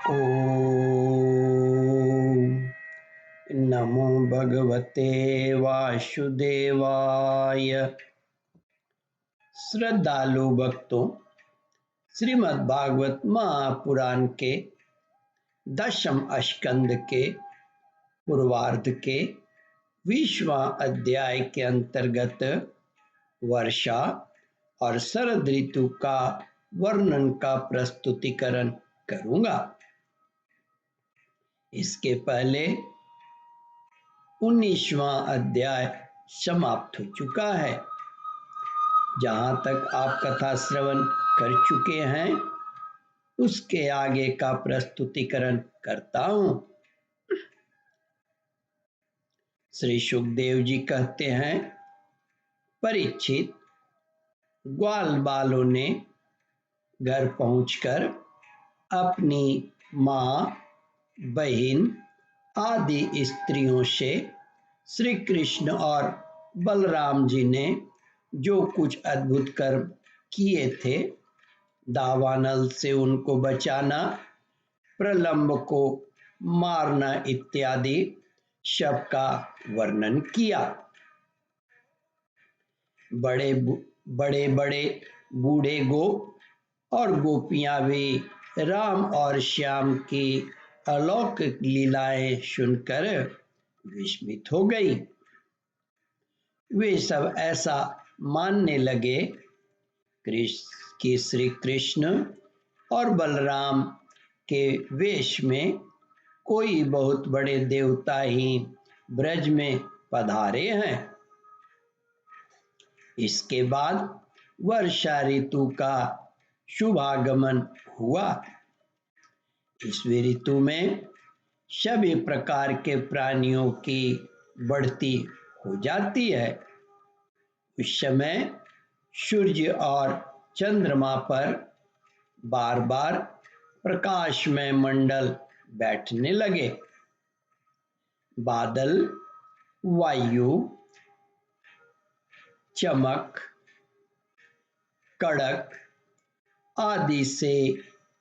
ओम नमो भगवते वासुदेवाय। श्रद्धालु भक्तों, श्रीमद् भागवत महापुराण के 10वें स्कंद के पूर्वार्ध के 20वां अध्याय के अंतर्गत वर्षा और शरद ऋतु का वर्णन का प्रस्तुतिकरण करूंगा। इसके पहले 19वां अध्याय समाप्त हो चुका है। जहां तक आप कथा श्रवण कर चुके हैं उसके आगे का प्रस्तुतिकरण करता हूं। श्री सुखदेव जी कहते हैं, परीक्षित, ग्वाल बालों ने घर पहुंचकर अपनी माँ, बहन आदि स्त्रियों से श्री कृष्ण और बलराम जी ने जो कुछ अद्भुत कर्म किए थे, दावानल से उनको बचाना, प्रलंब को मारना इत्यादि सब का वर्णन किया। बड़े बड़े बूढ़े गोप और गोपियां भी राम और श्याम की अलौकिक लीलाएं सुनकर विस्मित हो गई। वे सब ऐसा मानने लगे कि श्री कृष्ण और बलराम के वेश में कोई बहुत बड़े देवता ही ब्रज में पधारे हैं। इसके बाद वर्षा ऋतु का शुभागमन हुआ। इस ऋतु में सभी प्रकार के प्राणियों की बढ़ती हो जाती है। उस समय सूर्य और चंद्रमा पर बार बार प्रकाशमय मंडल बैठने लगे। बादल, वायु, चमक, कड़क आदि से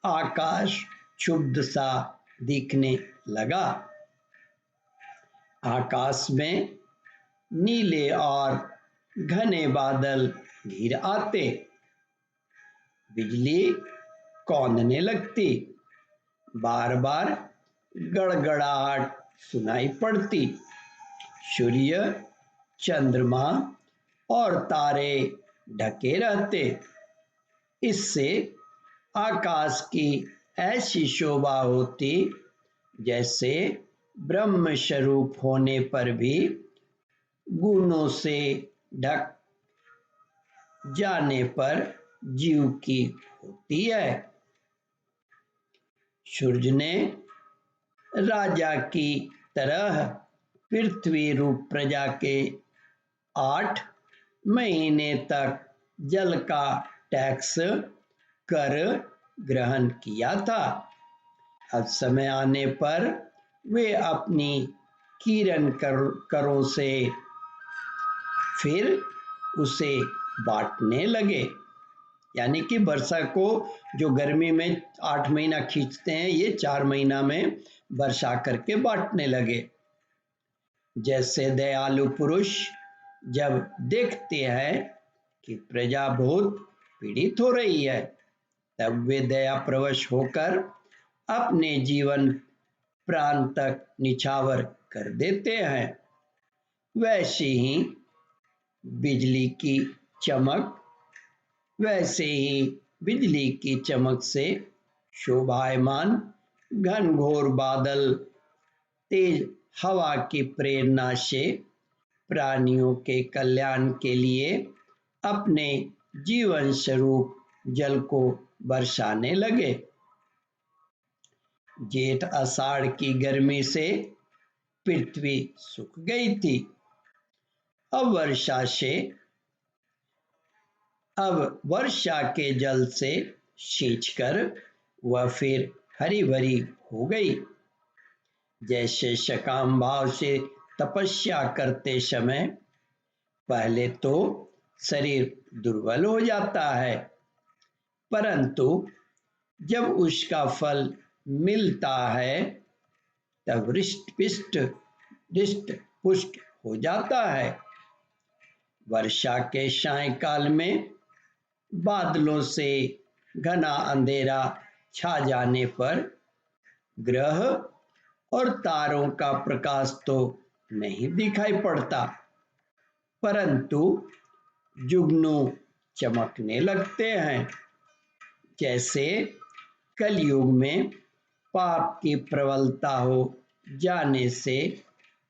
आकाश क्षुब्ध सा दिखने लगा। आकाश में नीले और घने बादल घिर आते, बिजली कौंधने लगती, बार बार गड़गड़ाहट सुनाई पड़ती, सूर्य, चंद्रमा और तारे ढके रहते। इससे आकाश की ऐसी शोभा होती जैसे ब्रह्म स्वरूप होने पर भी गुणों से ढक जाने पर जीव की होती है। सूर्य ने राजा की तरह पृथ्वी रूप प्रजा के 8 महीने तक जल का टैक्स कर ग्रहण किया था। अब समय आने पर वे अपनी किरण करों से फिर उसे बांटने लगे। यानी कि वर्षा को जो गर्मी में 8 महीना खींचते हैं, ये 4 महीना में वर्षा करके बांटने लगे। जैसे दयालु पुरुष जब देखते हैं कि प्रजा बहुत पीड़ित हो रही है, तब वे दया प्रवश होकर अपने जीवन प्राण तक निछावर कर देते हैं। वैसे ही बिजली की चमक से शोभायमान घनघोर बादल तेज हवा की प्रेरणा से प्राणियों के कल्याण के लिए अपने जीवन स्वरूप जल को बरसाने लगे। जेठ आषाढ़ की गर्मी से पृथ्वी सूख गई थी। अब वर्षा के जल से सींचकर वह फिर हरी भरी हो गई। जैसे सकाम भाव से तपस्या करते समय पहले तो शरीर दुर्बल हो जाता है, परंतु जब उसका फल मिलता है तब हृष्ट पुष्ट हो जाता है। वर्षा के सायंकाल में बादलों से घना अंधेरा छा जाने पर ग्रह और तारों का प्रकाश तो नहीं दिखाई पड़ता, परंतु जुगनू चमकने लगते हैं। जैसे कलयुग में पाप की प्रबलता हो जाने से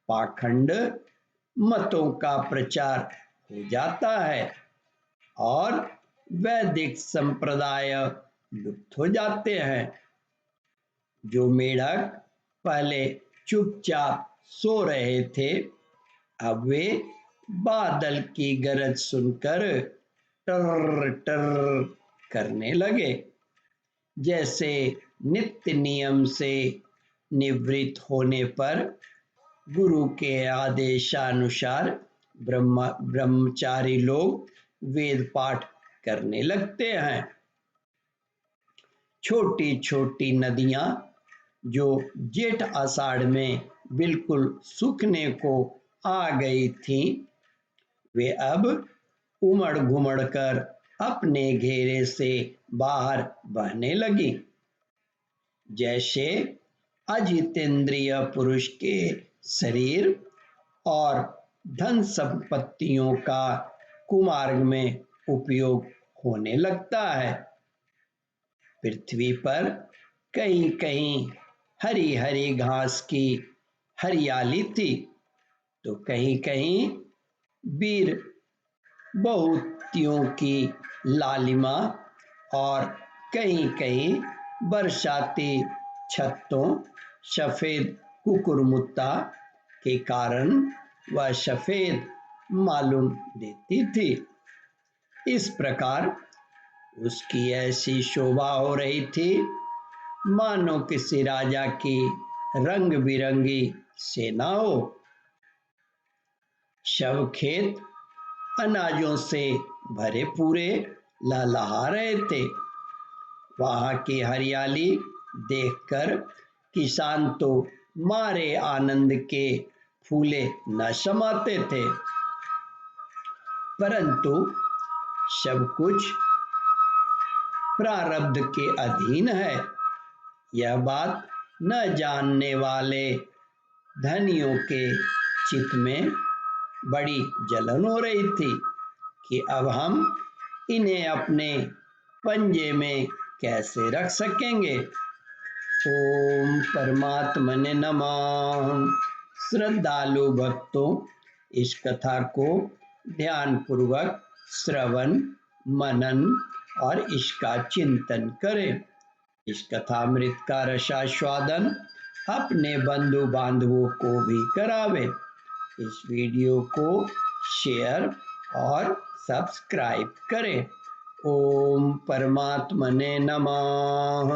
पाखंड मतों का प्रचार हो जाता है और वैदिक संप्रदाय लुप्त हो जाते हैं। जो मेढक पहले चुपचाप सो रहे थे, अब वे बादल की गरज सुनकर टर टर करने लगे। जैसे नित्य नियम से निवृत्त होने पर गुरु के आदेशानुसार ब्रह्मचारी लोग वेद पाठ करने लगते हैं। छोटी छोटी नदियां जो जेठ आषाढ़ में बिल्कुल सूखने को आ गई थीं, वे अब उमड़ घुमड़ कर अपने घेरे से बाहर बहने लगी। जैसे अजितेंद्रिय पुरुष के शरीर और धन संपत्तियों का कुमार्ग में उपयोग होने लगता है। पृथ्वी पर कहीं कहीं हरी हरी घास की हरियाली थी, तो कहीं कहीं वीर बहुतियों की लालिमा और कहीं कहीं बरसाती छत्तों सफेद कुकुरमुत्ता के कारण वह सफेद मालूम देती थी। इस प्रकार उसकी ऐसी शोभा हो रही थी मानो किसी राजा की रंग बिरंगी सेना हो। सब खेत अनाजों से भरे पूरे लहलहा रहे थे। वहां की हरियाली देखकर किसान तो मारे आनंद के फूले न समाते थे, परंतु सब कुछ प्रारब्ध के अधीन है। यह बात न जानने वाले धनियों के चित्त में बड़ी जलन हो रही थी कि अब हम इन्हें अपने पंजे में कैसे रख सकेंगे। ओम परमात्मने नमः। श्रद्धालु भक्तों, इस कथा को ध्यान पूर्वक श्रवण मनन और इसका चिंतन करें। इस कथामृत का रसास्वादन अपने बंधु बांधवों को भी करावें। इस वीडियो को शेयर और सब्सक्राइब करें। ओम परमात्मने नमः।